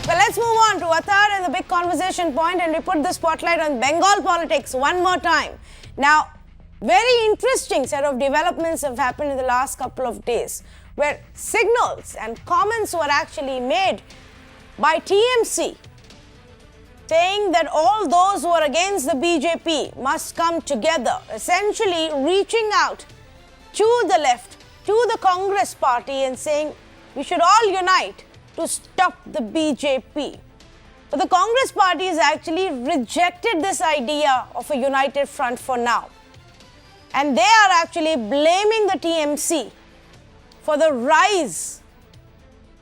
Well, let's move on to our third and the big conversation point, and we put the spotlight on Bengal politics one more time. Now, very interesting set of developments have happened in the last couple of days, where signals and comments were actually made by TMC saying that all those who are against the BJP must come together, essentially reaching out to the left, to the Congress party and saying we should all unite to stop the BJP. But the Congress party has actually rejected this idea of a united front for now. And they are actually blaming the TMC for the rise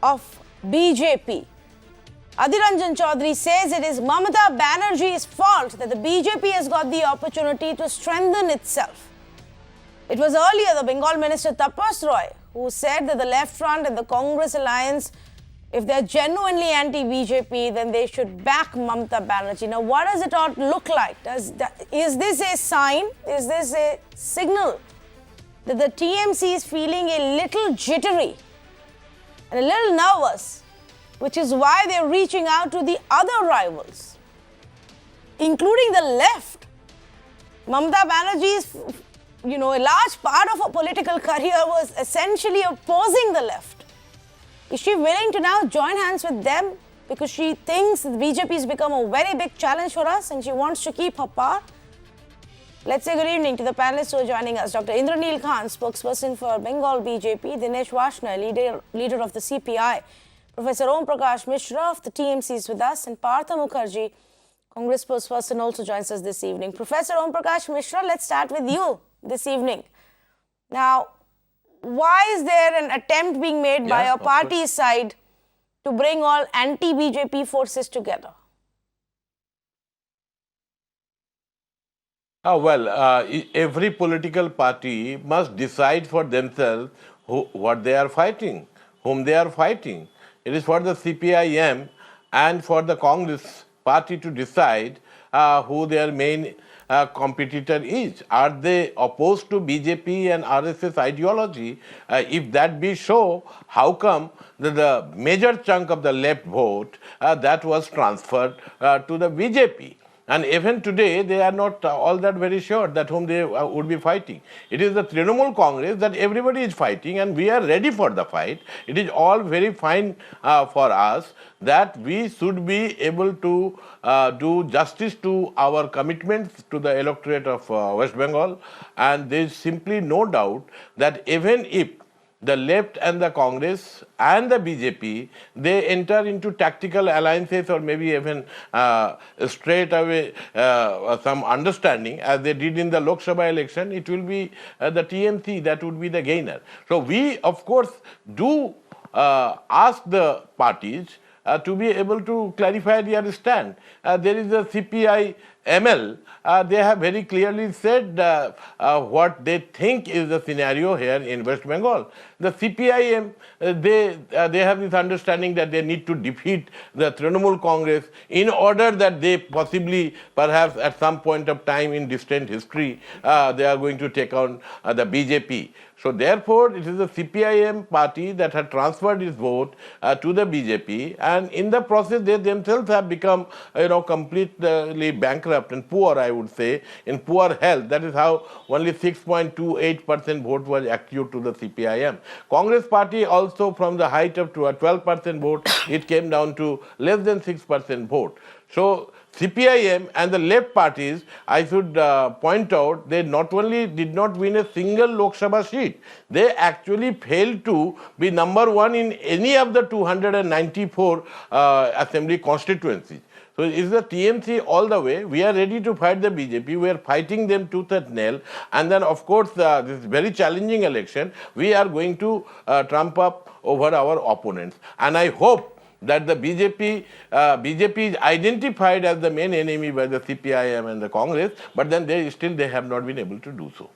of BJP. Adhir Ranjan Chaudhary says it is Mamata Banerjee's fault that the BJP has got the opportunity to strengthen itself. It was earlier the Bengal Minister Tapas Roy who said that the left front and the Congress alliance, if they're genuinely anti-BJP, then they should back Mamata Banerjee. Now, what does it all look like? Is this a sign? Is this a signal that the TMC is feeling a little jittery and a little nervous, which is why they're reaching out to the other rivals, including the left? Mamata Banerjee's, a large part of her political career was essentially opposing the left. Is she willing to now join hands with them because she thinks the BJP has become a very big challenge for us and she wants to keep her power? Let's say good evening to the panelists who are joining us. Dr. Indraneel Khan, spokesperson for Bengal BJP, Dinesh Varshney, leader of the CPI, Professor Om Prakash Mishra of the TMC is with us, and Partha Mukherjee, Congress spokesperson, also joins us this evening. Professor Om Prakash Mishra, let's start with you this evening. Now, why is there an attempt being made by your party's side to bring all anti-BJP forces together? Every political party must decide for themselves what they are fighting, whom they are fighting. It is for the CPIM and for the Congress party to decide who their main competitor is. Are they opposed to BJP and RSS ideology? If that be so, how come the major chunk of the left vote that was transferred to the BJP? And even today, they are not all that very sure that whom they would be fighting. It is the Trinamool Congress that everybody is fighting, and we are ready for the fight. It is all very fine for us that we should be able to do justice to our commitments to the electorate of West Bengal. And there is simply no doubt that even if the left and the Congress and the BJP, they enter into tactical alliances or maybe even straight away some understanding as they did in the Lok Sabha election, it will be the TMC that would be the gainer. So we, of course, do ask the parties to be able to clarify their stand. There is a CPI ML, they have very clearly said what they think is the scenario here in West Bengal. The CPIM, they have this understanding that they need to defeat the Trinamool Congress in order that they possibly, perhaps at some point of time in distant history, they are going to take on the BJP. So therefore, it is the CPIM party that had transferred its vote to the BJP, and in the process, they themselves have become, completely bankrupt and poor, I would say, in poor health. That is how only 6.28% vote was accrued to the CPIM. Congress party also, from the height of 12% vote, it came down to less than 6% vote. So CPIM and the left parties, I should point out, they not only did not win a single Lok Sabha seat, they actually failed to be number one in any of the 294 assembly constituencies. So it's the TMC all the way. We are ready to fight the BJP. We are fighting them tooth and nail. And then, of course, this very challenging election, we are going to trump up over our opponents. And I hope that the BJP is identified as the main enemy by the CPIM and the Congress, but then they have not been able to do so.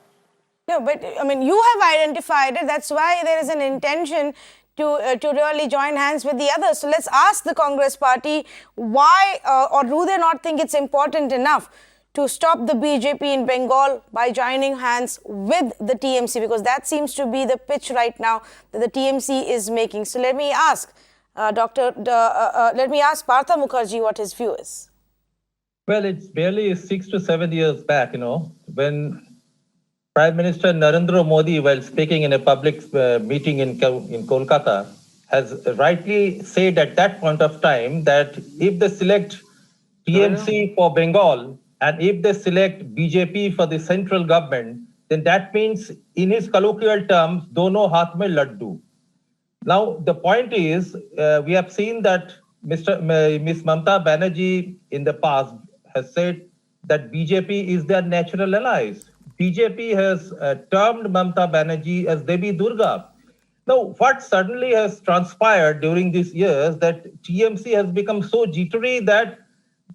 No, but I mean, you have identified it. That's why there is an intention to really join hands with the others. So let's ask the Congress party why, or do they not think it's important enough to stop the BJP in Bengal by joining hands with the TMC? Because that seems to be the pitch right now that the TMC is making. So let me ask Let me ask Partha Mukherjee what his view is. Well, it's barely 6 to 7 years back, when Prime Minister Narendra Modi, while speaking in a public meeting in Kolkata, has rightly said at that point of time that if they select TMC for Bengal and if they select BJP for the central government, then that means, in his colloquial terms, dono haath mein laddu. Now, the point is, we have seen that Ms. Mamata Banerjee in the past has said that BJP is their natural allies. BJP has termed Mamata Banerjee as Devi Durga. Now, what suddenly has transpired during these years that TMC has become so jittery that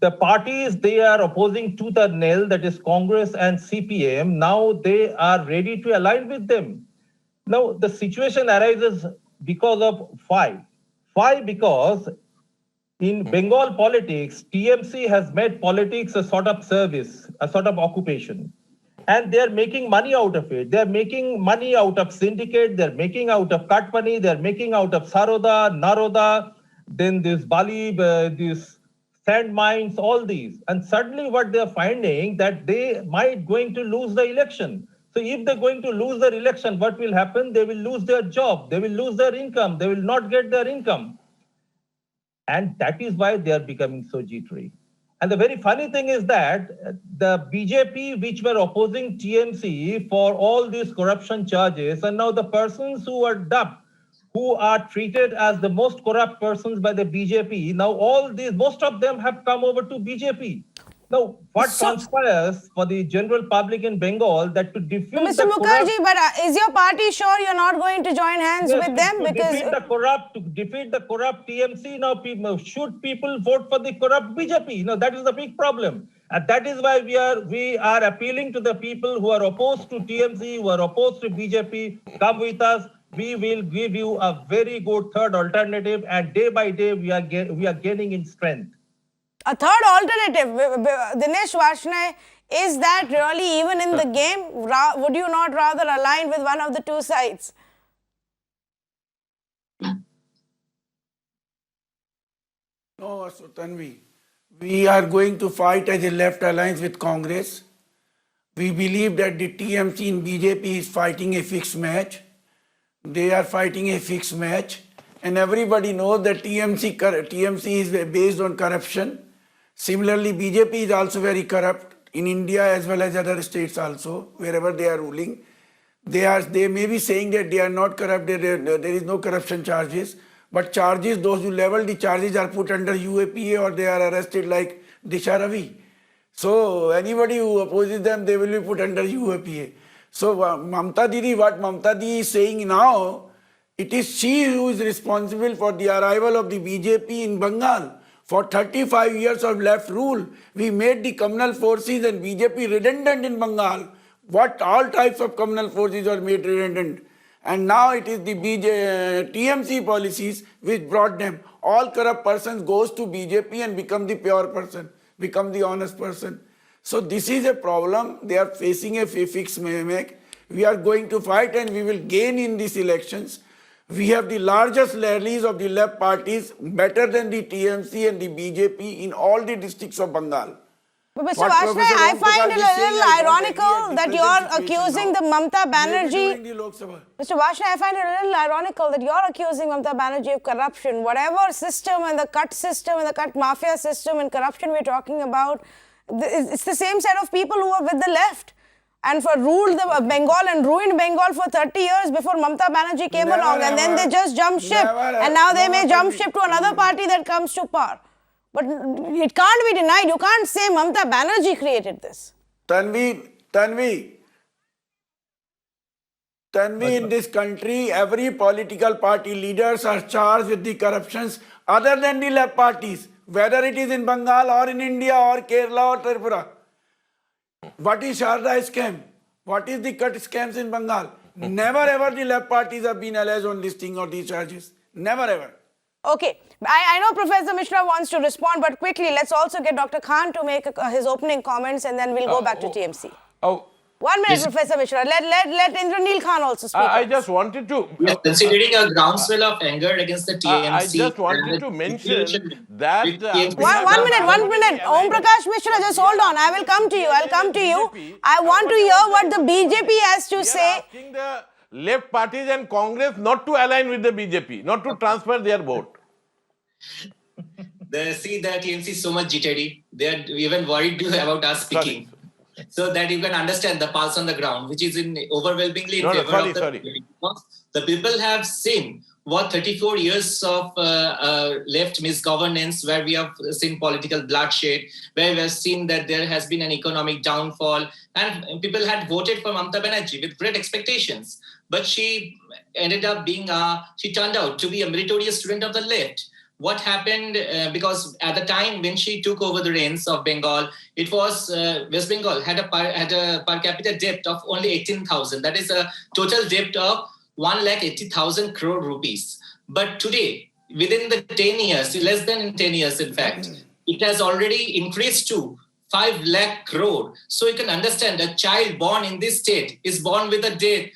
the parties they are opposing tooth and nail, that is Congress and CPM, now they are ready to align with them. Now, the situation arises because of why? Why? Because in Bengal politics, TMC has made politics a sort of service, a sort of occupation. And they're making money out of it. They're making money out of syndicate. They're making out of Katpani. They're making out of Saroda, Naroda, then this Bali, these sand mines, all these. And suddenly what they're finding that they might going to lose the election. So if they're going to lose their election, what will happen? They will lose their job. They will lose their income. They will not get their income. And that is why they are becoming so jittery. And the very funny thing is that the BJP, which were opposing TMC for all these corruption charges, and now the persons who are dubbed, who are treated as the most corrupt persons by the BJP, now all these, most of them have come over to BJP. Now, what transpires for the general public in Bengal that to defeat Mr. Mukherjee, but is your party sure you're not going to join hands with them? To defeat the corrupt TMC, now should people vote for the corrupt BJP? Now, that is the big problem. And that is why we are appealing to the people who are opposed to TMC, who are opposed to BJP, come with us. We will give you a very good third alternative, and day by day we are gaining in strength. A third alternative, Dinesh Varshney, is that really even in the game? Would you not rather align with one of the two sides? No, so Tanvi, we are going to fight as a left alliance with Congress. We believe that the TMC and BJP is fighting a fixed match. They are fighting a fixed match. And everybody knows that TMC is based on corruption. Similarly, BJP is also very corrupt in India as well as other states also, wherever they are ruling. They may be saying that they are not corrupt, there is no corruption charges, but charges, those who level the charges are put under UAPA or they are arrested like Disha Ravi. So anybody who opposes them, they will be put under UAPA. So Mamata Didi, what Mamata Didi is saying now, it is she who is responsible for the arrival of the BJP in Bengal. For 35 years of left rule, we made the communal forces and BJP redundant in Bengal. What all types of communal forces are made redundant. And now it is the TMC policies which brought them. All corrupt persons goes to BJP and become the pure person, become the honest person. So this is a problem. They are facing a fixed mimic. We are going to fight and we will gain in these elections. We have the largest rallies of the left parties, better than the TMC and the BJP in all the districts of Bengal. But Mr. Varshney, I find it a little ironical that you're accusing the Mamata Banerjee. Mr. Varshney, I find it a little ironical that you're accusing Mamata Banerjee of corruption. Whatever system and the cut mafia system and corruption we're talking about, it's the same set of people who are with the left. And ruled the Bengal and ruined Bengal for 30 years before Mamata Banerjee came along, and then they just jumped ship, and now they may jump ship to another party that comes to power. But it can't be denied. You can't say Mamata Banerjee created this. Tanvi, in this country, every political party leaders are charged with the corruptions other than the left parties, whether it is in Bengal or in India or Kerala or Tripura. What is Sharda scam? What is the cut scams in Bengal? Never ever the left parties have been alleged on this thing or these charges. Never ever. Okay. I know Professor Mishra wants to respond, but quickly, let's also get Dr. Khan to make his opening comments and then we'll go back to TMC. 1 minute, Yes. Professor Mishra. Let Indraneel Khan also speak. I just wanted to. We are considering a groundswell of anger against the TMC. I just wanted and to the mention situation that with TMC we One, have one not minute, done 1 any minute. Om alignment. Prakash Mishra, just hold on. I will come to you. I'll come to you. I want to hear what the BJP has to We are say. asking the left parties and Congress not to align with the BJP, not to transfer their vote. See, the TMC is so much jittery. They are even worried about us speaking. So that you can understand the pulse on the ground, which is overwhelmingly in No, favor sorry, of the sorry. BJP. Because the people have seen what 34 years of left misgovernance, where we have seen political bloodshed, where we have seen that there has been an economic downfall, and people had voted for Mamata Banerjee with great expectations. But she ended up being, she turned out to be a meritorious student of the left. What happened, because at the time when she took over the reins of Bengal, it was West Bengal had a per capita debt of only 18,000. That is a total debt of 1,80,000 crore rupees. But today, within the 10 years, less than 10 years, in fact, it has already increased to 5 lakh crore. So you can understand a child born in this state is born with a debt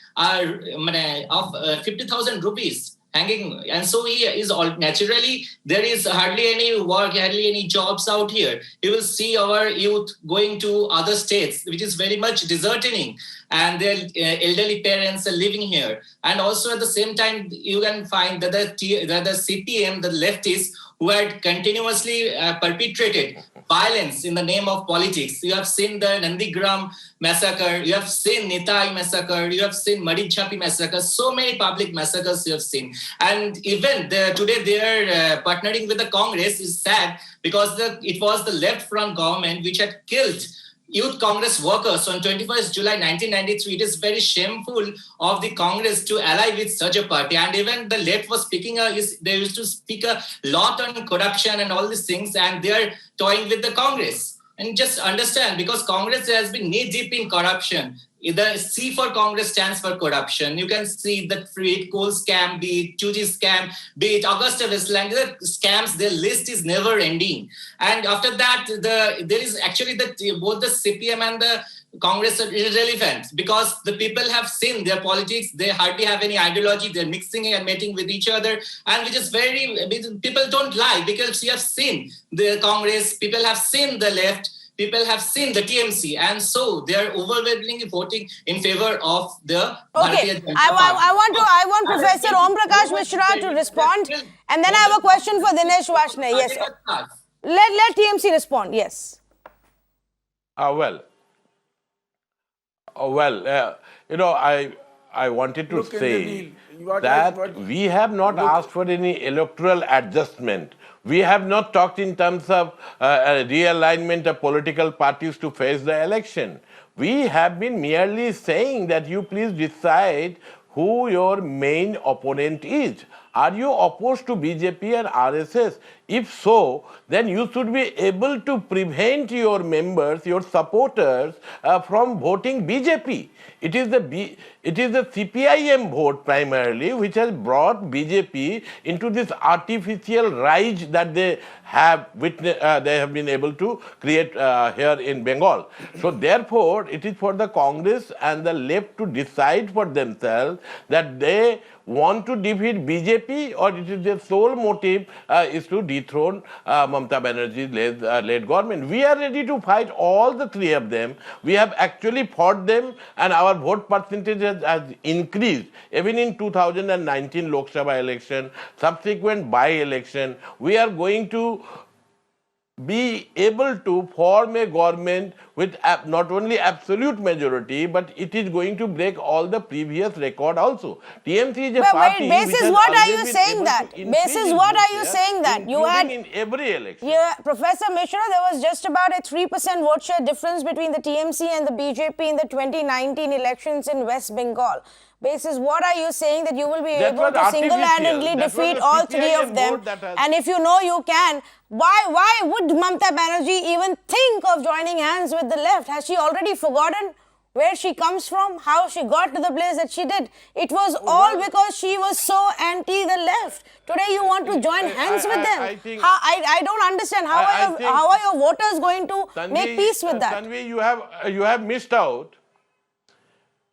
of 50,000 rupees hanging. And so he is all naturally, there is hardly any work, hardly any jobs out here. You will see our youth going to other states, which is very much disheartening. And their elderly parents are living here. And also at the same time, you can find that the CPM, the leftists, who had continuously perpetrated violence in the name of politics. You have seen the Nandigram massacre, you have seen Nitai massacre, you have seen Madidchapi massacre, so many public massacres you have seen. And even today they are partnering with the Congress is sad because it was the left front government which had killed Youth Congress workers on 21st July 1993. It is very shameful of the Congress to ally with such a party. And even the left was speaking, they used to speak a lot on corruption and all these things, and they are toying with the Congress. And just understand, because Congress has been knee-deep in corruption. The C for Congress stands for corruption. You can see the free coal scam, be it 2G scam, be it Augusta Westland, the scams, their list is never ending. And after that, there is actually both the CPM and the Congress are irrelevant because the people have seen their politics. They hardly have any ideology. They're mixing and mating with each other. And which is people don't lie because you have seen the Congress, people have seen the left, people have seen the TMC, and so they are overwhelmingly voting in favor of the Okay, Bharatiya Janata Party. I want Professor Om Prakash Mishra to respond, and then I have a question for Dinesh Varshney. Yes, sir. Let TMC respond. Yes. I wanted to Look, say Indraneel, that we have not asked for any electoral adjustment. We have not talked in terms of a realignment of political parties to face the election. We have been merely saying that you please decide who your main opponent is. Are you opposed to BJP and RSS? If so, then you should be able to prevent your members, your supporters from voting BJP. It is the CPIM vote primarily which has brought BJP into this artificial rise that they have been able to create here in Bengal. So therefore, it is for the Congress and the left to decide for themselves that they want to defeat BJP or it is their sole motive is to dethrone Mamata Banerjee's led government. We are ready to fight all the three of them. We have actually fought them and our vote percentage has increased. Even in 2019 Lok Sabha election, subsequent by-election, we are going to be able to form a government with not only absolute majority, but it is going to break all the previous record also. TMC is a party. Basis what are you saying that? Basis what are you saying that? You had in every election. Yeah, Professor Mishra, there was just about a 3% vote share difference between the TMC and the BJP in the 2019 elections in West Bengal. Basis, what are you saying that you will be able to single-handedly defeat all three of them? And if you know you can, why would Mamata Banerjee even think of joining hands with the left? Has she already forgotten where she comes from, how she got to the place that she did? It was all because she was so anti the left. Today you want to join hands with them. I don't understand. How are your voters going to make peace with that? Tanvi, you have missed out.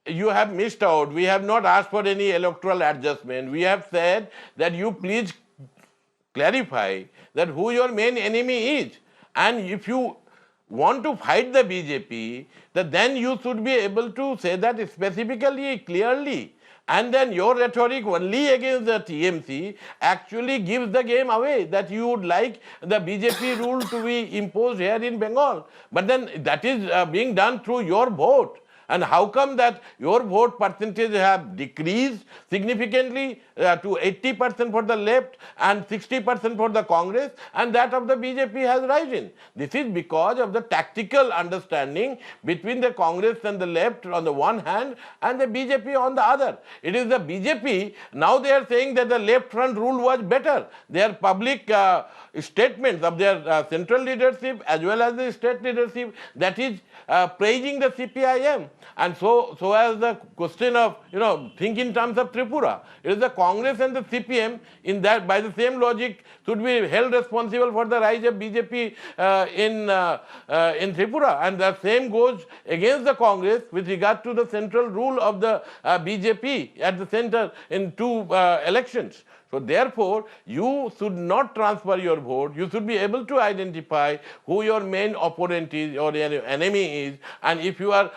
you have missed out. We have not asked for any electoral adjustment. We have said that you please clarify that who your main enemy is. And if you want to fight the BJP, then you should be able to say that specifically, clearly. And then your rhetoric only against the TMC actually gives the game away, that you would like the BJP rule to be imposed here in Bengal. But then that is being done through your vote. And how come that your vote percentage have decreased significantly to 80% for the left and 60% for the Congress, and that of the BJP has risen? This is because of the tactical understanding between the Congress and the left on the one hand and the BJP on the other. It is the BJP, now they are saying that the left front rule was better. Their public statements of their central leadership as well as the state leadership, that is praising the CPIM. And so as the question of, think in terms of Tripura, it is the Congress and the CPM in that, by the same logic, should be held responsible for the rise of BJP in Tripura. And the same goes against the Congress with regard to the central rule of the BJP at the center in 2 elections. So therefore, you should not transfer your vote. You should be able to identify who your main opponent is or your enemy is. And if you are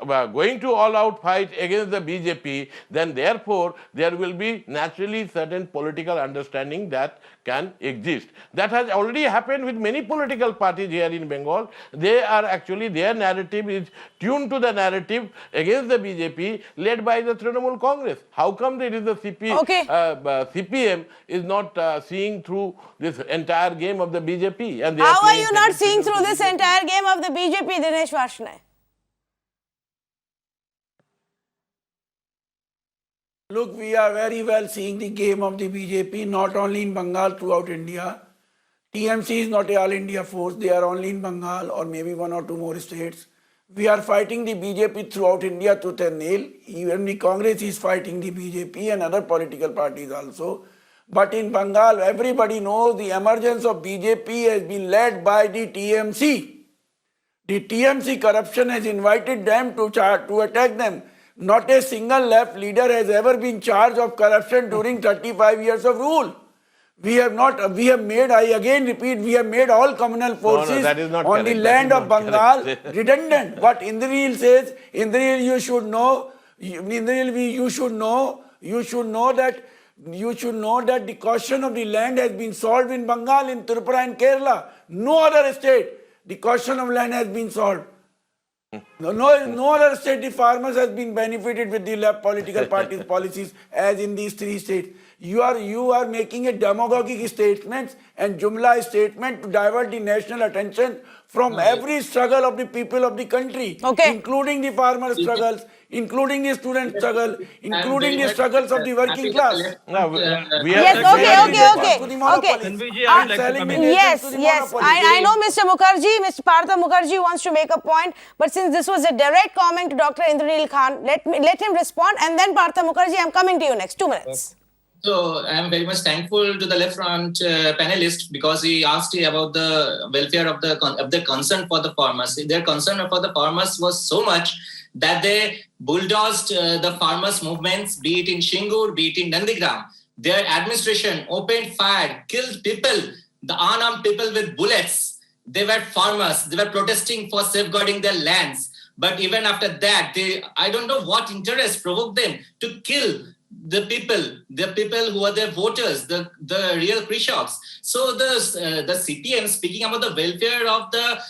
going to all-out fight against the BJP, then therefore there will be naturally certain political understanding that can exist. That has already happened with many political parties here in Bengal. They are actually, their narrative is tuned to the narrative against the BJP led by the Trinamool Congress. How come it is the CPM is not seeing through this entire game of the BJP? And how are you not seeing through this entire game of the BJP, Dinesh Varshney? Look, we are very well seeing the game of the BJP, not only in Bengal, throughout India. TMC is not a all India force. They are only in Bengal or maybe 1 or 2 more states. We are fighting the BJP throughout India tooth and nail. Even the Congress is fighting the BJP and other political parties also. But in Bengal, everybody knows the emergence of BJP has been led by the TMC. The TMC corruption has invited them to attack them. Not a single left leader has ever been charged of corruption during 35 years of rule. We have made, I again repeat, we have made all communal forces on the land of Bengal redundant. What Indranil says, Indranil, you should know that the question of the land has been solved in Bengal, in Tripura and Kerala. No other state, the question of land has been solved. No other state, the farmers has been benefited with the left political parties' policies as in these 3 states. You are making a demagogic statement and jumla statement to divert the national attention from every struggle of the people of the country, including the farmer struggles, including the student struggle, including the struggles of the working class. Yes. I know Mr. Mukherjee, Mr. Partha Mukherjee wants to make a point, but since this was a direct comment to Dr. Indranil Khan, let him respond, and then Partha Mukherjee, I'm coming to you next. 2 minutes. So I am very much thankful to the left front panelist because he asked about the welfare of the concern for the farmers. Their concern for the farmers was so much that they bulldozed the farmers' movements, be it in Shingur, be it in Nandigram. Their administration opened fire, killed people, the unarmed people with bullets. They were farmers. They were protesting for safeguarding their lands. But even after that, I don't know what interest provoked them to kill the people who are their voters, the real Krishaks. So the CPM speaking about the welfare of the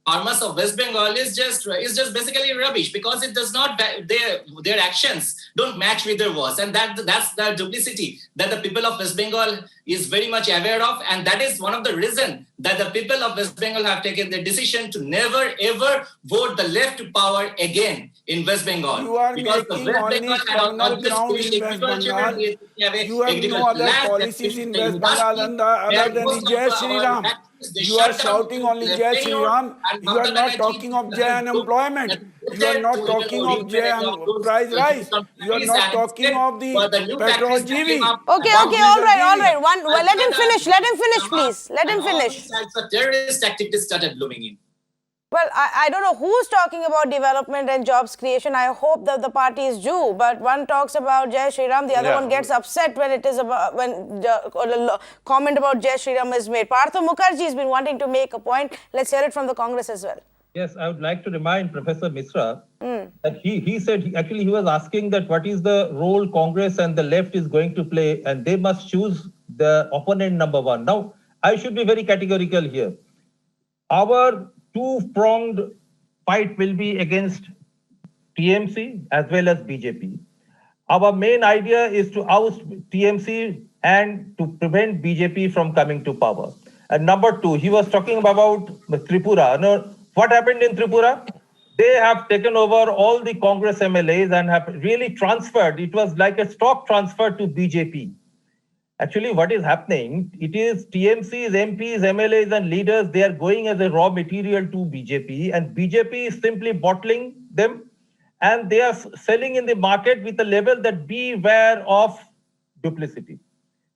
farmers of West Bengal is just basically rubbish because it does not, their actions don't match with their words, and that's the duplicity that the people of West Bengal is very much aware of, and that is one of the reasons that the people of West Bengal have taken the decision to never ever vote the left to power again in West Bengal. You are because making only communal ground in West Bengal. You have no other policies in West Bengal other than the Jai Shri Ram. You are shouting only Jai Shri Ram. You are not talking of Jai unemployment. You are not talking of Jai price rise. You are not talking of the petrol GV. Okay, all right. Let him finish, please. Let him finish. The terrorist activities started blooming in. Well, I don't know who's talking about development and jobs creation. I hope that the parties do. But one talks about Jai Shri Ram, the other one gets upset when it is about when the comment about Jai Shri Ram is made. Partha Mukherjee has been wanting to make a point. Let's hear it from the Congress as well. Yes, I would like to remind Professor Misra that he said, he was asking that what is the role Congress and the left is going to play, and they must choose the opponent number one. Now, I should be very categorical here. Our two-pronged fight will be against TMC as well as BJP. Our main idea is to oust TMC and to prevent BJP from coming to power. And number two, he was talking about Tripura. Now, what happened in Tripura? They have taken over all the Congress MLAs and have really transferred. It was like a stock transfer to BJP. Actually, what is happening, it is TMCs, MPs, MLAs and leaders, they are going as a raw material to BJP, and BJP is simply bottling them, and they are selling in the market with a level that beware of duplicity.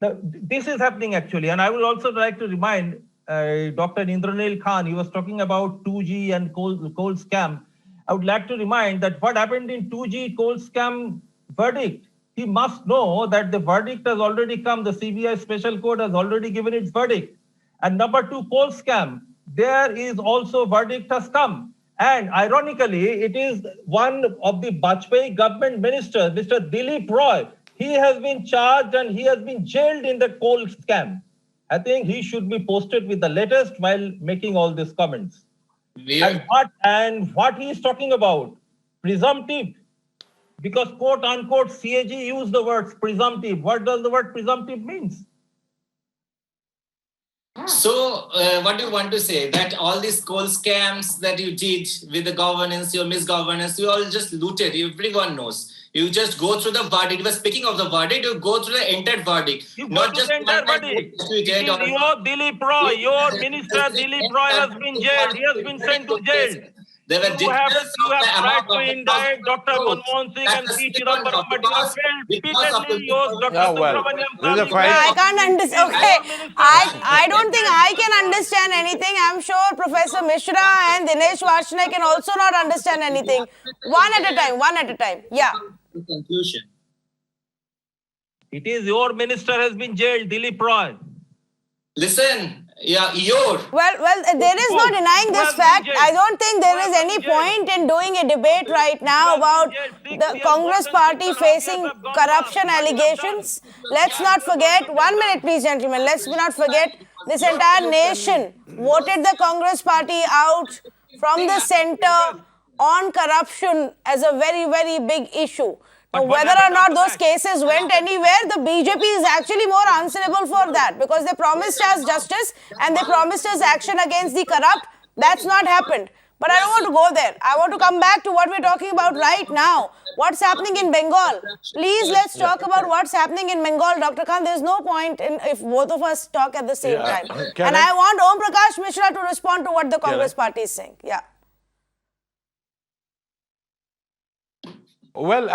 Now, this is happening actually, and I would also like to remind Dr. Indranil Khan, he was talking about 2G and coal scam. I would like to remind that what happened in 2G coal scam verdict, he must know that the verdict has already come. The CBI Special Court has already given its verdict. And number two, coal scam, there is also verdict has come. And ironically, it is one of the Bajpayee government ministers, Mr. Dilip Roy. He has been charged and he has been jailed in the coal scam. I think he should be posted with the latest while making all these comments. And what he is talking about, presumptive. Because quote unquote CAG used the words presumptive. What does the word presumptive means? So what do you want to say? That all these coal scams that you did with the governance, your misgovernance, you all just looted. Everyone knows. You just go through the verdict. But speaking of the verdict, you go through the entire verdict. You not just the entire verdict. Your Dilip Roy, your minister Dilip Roy has been jailed. He has been sent to jail. You have tried to indict Dr. Manmohan Singh and P. Chidambaram, but you have failed repeatedly. I can't understand. Okay, I don't think I can understand anything. I'm sure Professor Mishra and Dinesh Varshney can also not understand anything. One at a time. Yeah. Conclusion. It is your minister has been jailed, Dilip Roy. Listen. Yeah, Well, there is no denying this fact. I don't think there is any point in doing a debate right now about the Congress party facing corruption allegations. Let's not forget, 1 minute please gentlemen, let's not forget this entire nation voted the Congress party out from the center on corruption as a very, very big issue. Now, whether or not those cases went anywhere, the BJP is actually more answerable for that because they promised us justice and they promised us action against the corrupt. That's not happened. But I don't want to go there. I want to come back to what we're talking about right now. What's happening in Bengal? Please, let's talk about what's happening in Bengal. Dr. Khan, there's no point in if both of us talk at the same time. And I want Om Prakash Mishra to respond to what the Congress party is saying. Yeah. Well,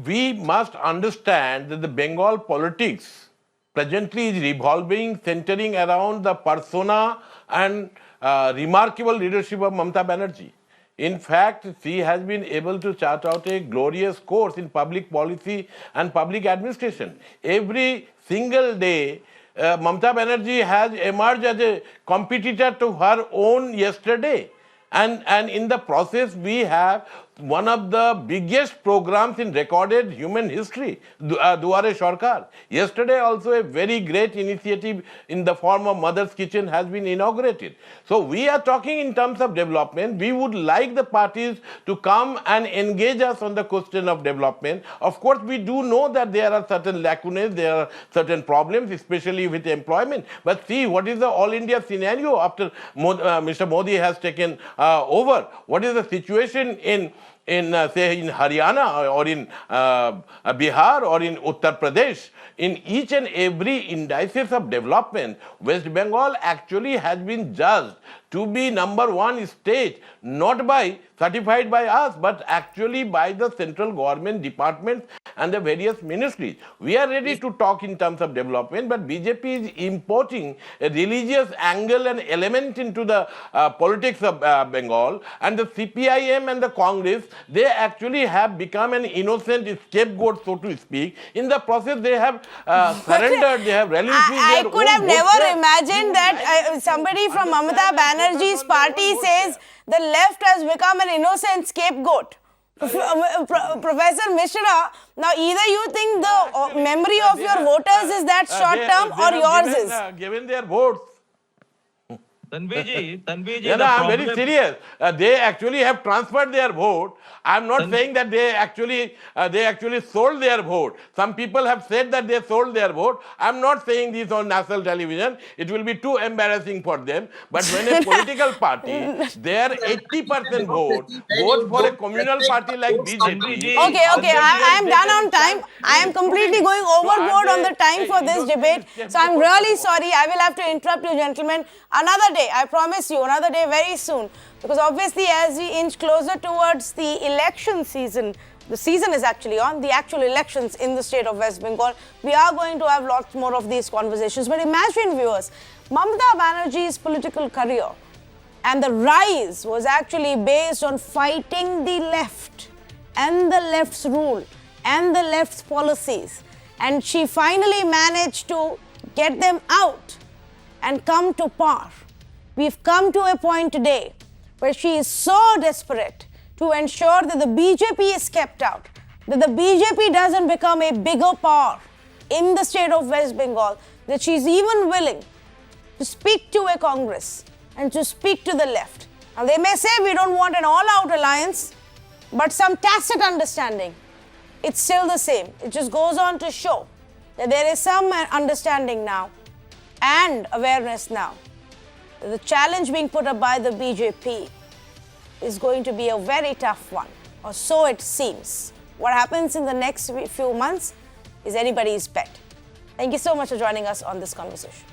we must understand that the Bengal politics presently is revolving, centering around the persona and remarkable leadership of Mamata Banerjee. In fact, she has been able to chart out a glorious course in public policy and public administration. Every single day, Mamata Banerjee has emerged as a competitor to her own yesterday. And in the process, we have one of the biggest programs in recorded human history, Duare Sarkar. Yesterday also a very great initiative in the form of Mother's Kitchen has been inaugurated. So we are talking in terms of development. We would like the parties to come and engage us on the question of development. Of course, we do know that there are certain lacunae, there are certain problems, especially with employment. But see, what is the all India scenario after Mr. Modi has taken over? What is the situation in Haryana or in Bihar or in Uttar Pradesh? In each and every indices of development, West Bengal actually has been judged to be number one state, not by certified by us, but actually by the central government departments and the various ministries. We are ready to talk in terms of development, but BJP is importing a religious angle and element into the politics of Bengal, and the CPIM and the Congress, they actually have become an innocent scapegoat, so to speak. In the process, they have surrendered, they have relinquished I their could own have vote never share. imagined that somebody from Mamata Banerjee's party says the left has become an innocent scapegoat. Professor Mishra, now either you think the memory of your voters is that short term or yours is. Given their votes. Tanviji, Yeah, no, I'm very serious. They actually have transferred their vote. I'm not saying that they actually sold their vote. Some people have said that they sold their vote. I'm not saying this on national television. It will be too embarrassing for them. But when a political party, their 80% vote for a communal party like BJP. Okay, I am done on time. I am completely going overboard on the time for this debate. So I'm really sorry. I will have to interrupt you, gentlemen. Another day, I promise you, another day very soon. Because obviously, as we inch closer towards the election season, the season is actually on, the actual elections in the state of West Bengal, we are going to have lots more of these conversations. But imagine, viewers, Mamata Banerjee's political career and the rise was actually based on fighting the left and the left's rule and the left's policies. And she finally managed to get them out and come to power. We've come to a point today where she is so desperate to ensure that the BJP is kept out, that the BJP doesn't become a bigger power in the state of West Bengal, that she's even willing to speak to a Congress and to speak to the left. Now, they may say we don't want an all-out alliance, but some tacit understanding, it's still the same. It just goes on to show that there is some understanding now and awareness now. The challenge being put up by the BJP is going to be a very tough one, or so it seems. What happens in the next few months is anybody's bet. Thank you so much for joining us on this conversation.